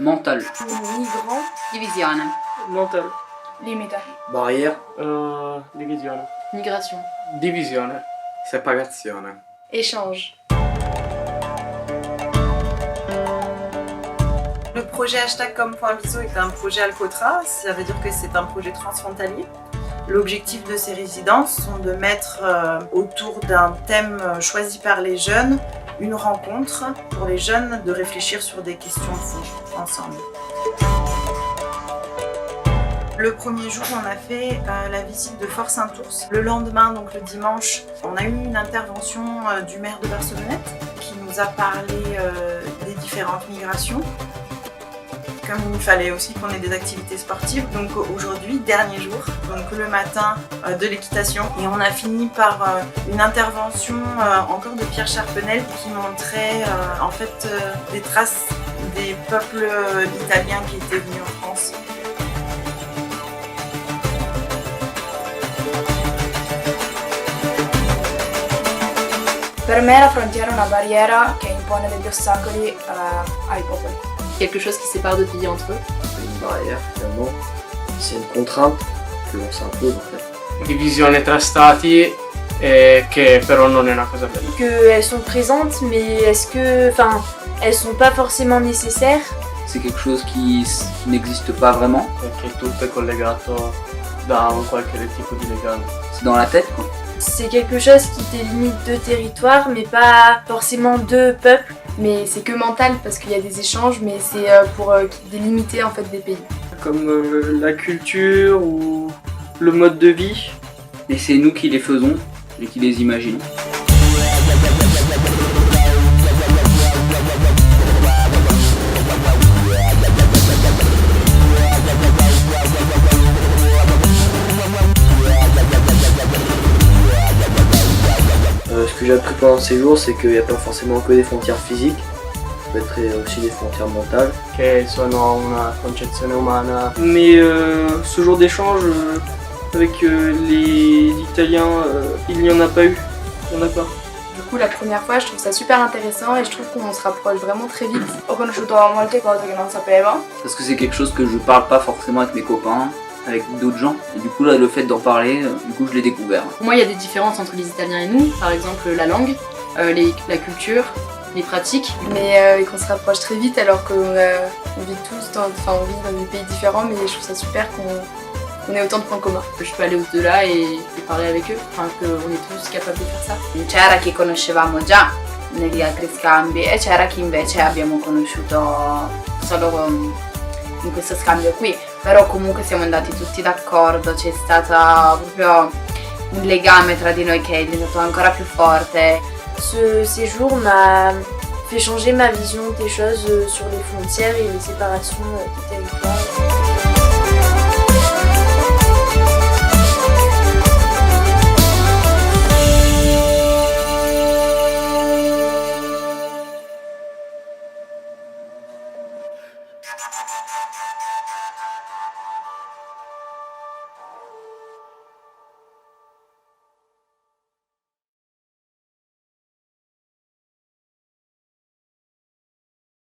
Mental. Migrant. Divisione. Mental. Limite. Barrière. Divisione. Migration. Divisione. Separazione. Échange. Le projet Hashtag Comme.Viso est un projet Alcotra, ça veut dire que c'est un projet transfrontalier. L'objectif de ces résidences sont de mettre autour d'un thème choisi par les jeunes une rencontre pour les jeunes de réfléchir sur des questions de fond ensemble. Le premier jour, on a fait la visite de Fort Saint-Ours. Le lendemain, donc le dimanche, on a eu une intervention du maire de Barcelonnette qui nous a parlé des différentes migrations. Comme il fallait aussi qu'on ait des activités sportives, donc aujourd'hui, dernier jour, donc le matin de l'équitation. Et on a fini par une intervention encore de Pierre Charpenel qui montrait en fait des traces des peuples italiens qui étaient venus en France. Per me la frontiera è una barriera che impone degli ostacoli ai popoli. Quelque chose qui sépare deux pays entre eux. C'est une barrière finalement. C'est une contrainte que l'on s'impose en fait. Divisione tra stati che però non è una cosa bella. Qu'elles sont présentes, mais est-ce que, enfin, elles sont pas forcément nécessaires. C'est quelque chose qui n'existe pas vraiment. Perché tutto è collegato da un qualche tipo di legame. C'est dans la tête quoi. C'est quelque chose qui délimite deux territoires, mais pas forcément deux peuples. Mais c'est que mental parce qu'il y a des échanges, mais c'est pour délimiter en fait des pays. Comme la culture ou le mode de vie. Et c'est nous qui les faisons et qui les imaginons. Ce que j'ai appris pendant ces jours, c'est qu'il n'y a pas forcément que des frontières physiques, ça peut être aussi des frontières mentales. Che sono una concezione umana. Mais ce jour d'échange avec les Italiens, il n'y en a pas eu. Il n'y en a pas. Du coup, la première fois, je trouve ça super intéressant et je trouve qu'on se rapproche vraiment très vite. Ho conosciuto molte cose che non sapevo. Parce que c'est quelque chose que je parle pas forcément avec mes copains, avec d'autres gens. Et du coup là, le fait d'en parler, du coup je l'ai découvert. Pour moi, il y a des différences entre les Italiens et nous. Par exemple, la langue, la culture, les pratiques. Mais qu'on se rapproche très vite alors qu'on vit tous on vit dans des pays différents, mais je trouve ça super qu'on ait autant de points communs. Je peux aller au-delà et parler avec eux. Enfin, qu'on est tous capables de faire ça. C'era chi conoscevamo già negli altri scambi e c'era chi invece abbiamo conosciuto solo in questo scambio qui, però comunque siamo andati tutti d'accordo, c'è stato proprio un legame tra di noi che è diventato ancora più forte. Ce séjour m'a fait changer ma vision des choses sur les frontières et les séparations des territoires.